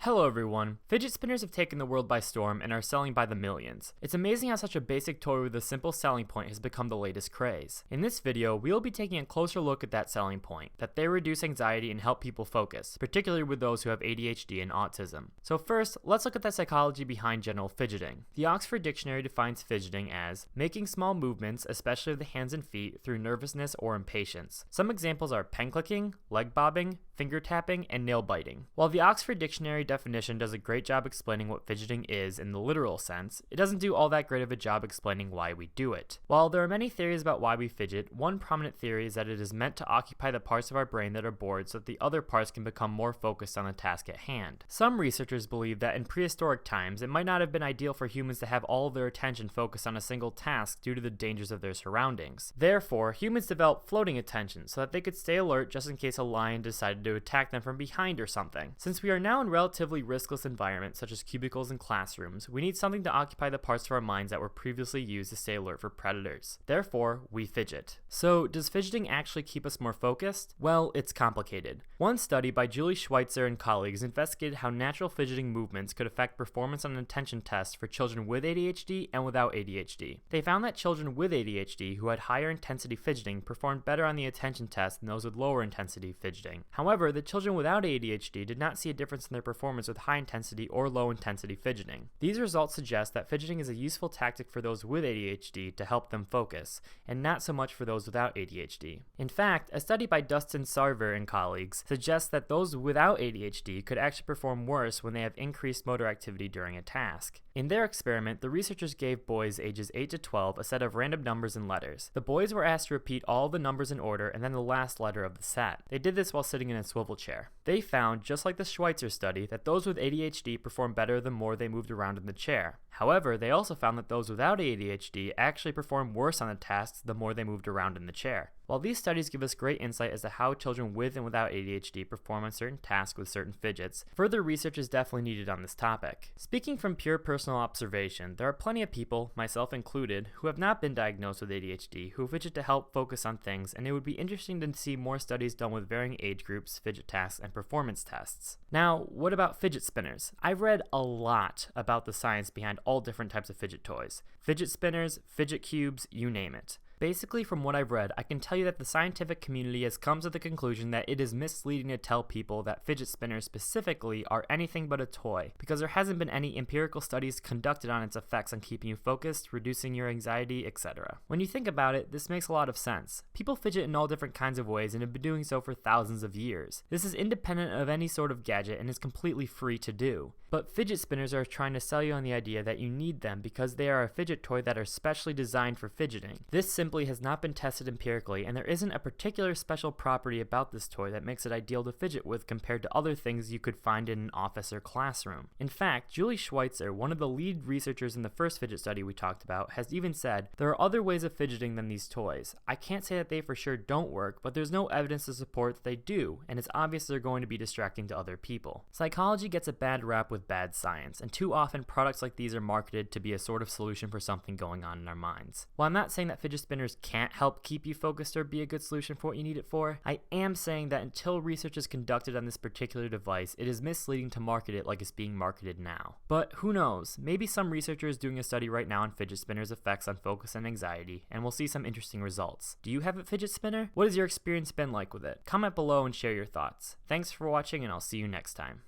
Hello everyone. Fidget spinners have taken the world by storm and are selling by the millions. It's amazing how such a basic toy with a simple selling point has become the latest craze. In this video, we will be taking a closer look at that selling point, that they reduce anxiety and help people focus, particularly with those who have ADHD and autism. So first, let's look at the psychology behind general fidgeting. The Oxford Dictionary defines fidgeting as making small movements, especially of the hands and feet, through nervousness or impatience. Some examples are pen clicking, leg bobbing, finger tapping, and nail biting. While the Oxford Dictionary definition does a great job explaining what fidgeting is in the literal sense, it doesn't do all that great of a job explaining why we do it. While there are many theories about why we fidget, one prominent theory is that it is meant to occupy the parts of our brain that are bored so that the other parts can become more focused on the task at hand. Some researchers believe that in prehistoric times, it might not have been ideal for humans to have all of their attention focused on a single task due to the dangers of their surroundings. Therefore, humans developed floating attention so that they could stay alert just in case a lion decided to attack them from behind or something. Since we are now in relatively riskless environments such as cubicles and classrooms, we need something to occupy the parts of our minds that were previously used to stay alert for predators. Therefore, we fidget. So, does fidgeting actually keep us more focused? Well, it's complicated. One study by Julie Schweitzer and colleagues investigated how natural fidgeting movements could affect performance on an attention test for children with ADHD and without ADHD. They found that children with ADHD who had higher intensity fidgeting performed better on the attention test than those with lower intensity fidgeting. However, the children without ADHD did not see a difference in their performance with high intensity or low intensity fidgeting. These results suggest that fidgeting is a useful tactic for those with ADHD to help them focus, and not so much for those without ADHD. In fact, a study by Dustin Sarver and colleagues suggests that those without ADHD could actually perform worse when they have increased motor activity during a task. In their experiment, the researchers gave boys ages 8 to 12 a set of random numbers and letters. The boys were asked to repeat all the numbers in order and then the last letter of the set. They did this while sitting in a swivel chair. They found, just like the Schweitzer study, that those with ADHD performed better the more they moved around in the chair. However, they also found that those without ADHD actually performed worse on the tasks the more they moved around in the chair. While these studies give us great insight as to how children with and without ADHD perform on certain tasks with certain fidgets, further research is definitely needed on this topic. Speaking from pure personal observation, there are plenty of people, myself included, who have not been diagnosed with ADHD who fidget to help focus on things, and it would be interesting to see more studies done with varying age groups, fidget tasks, and performance tests. Now, what about fidget spinners? I've read a lot about the science behind all different types of fidget toys. Fidget spinners, fidget cubes, you name it. Basically, from what I've read, I can tell you that the scientific community has come to the conclusion that it is misleading to tell people that fidget spinners specifically are anything but a toy, because there hasn't been any empirical studies conducted on its effects on keeping you focused, reducing your anxiety, etc. When you think about it, this makes a lot of sense. People fidget in all different kinds of ways and have been doing so for thousands of years. This is independent of any sort of gadget and is completely free to do. But fidget spinners are trying to sell you on the idea that you need them because they are a fidget toy that are specially designed for fidgeting. This simply has not been tested empirically, and there isn't a particular special property about this toy that makes it ideal to fidget with compared to other things you could find in an office or classroom. In fact, Julie Schweitzer, one of the lead researchers in the first fidget study we talked about, has even said, "There are other ways of fidgeting than these toys. I can't say that they for sure don't work, but there's no evidence to support that they do, and it's obvious they're going to be distracting to other people." Psychology gets a bad rap with bad science, and too often products like these are marketed to be a sort of solution for something going on in our minds. While I'm not saying that fidget spinners can't help keep you focused or be a good solution for what you need it for, I am saying that until research is conducted on this particular device, it is misleading to market it like it's being marketed now. But who knows, maybe some researcher is doing a study right now on fidget spinners' effects on focus and anxiety, and we'll see some interesting results. Do you have a fidget spinner? What has your experience been like with it? Comment below and share your thoughts. Thanks for watching, and I'll see you next time.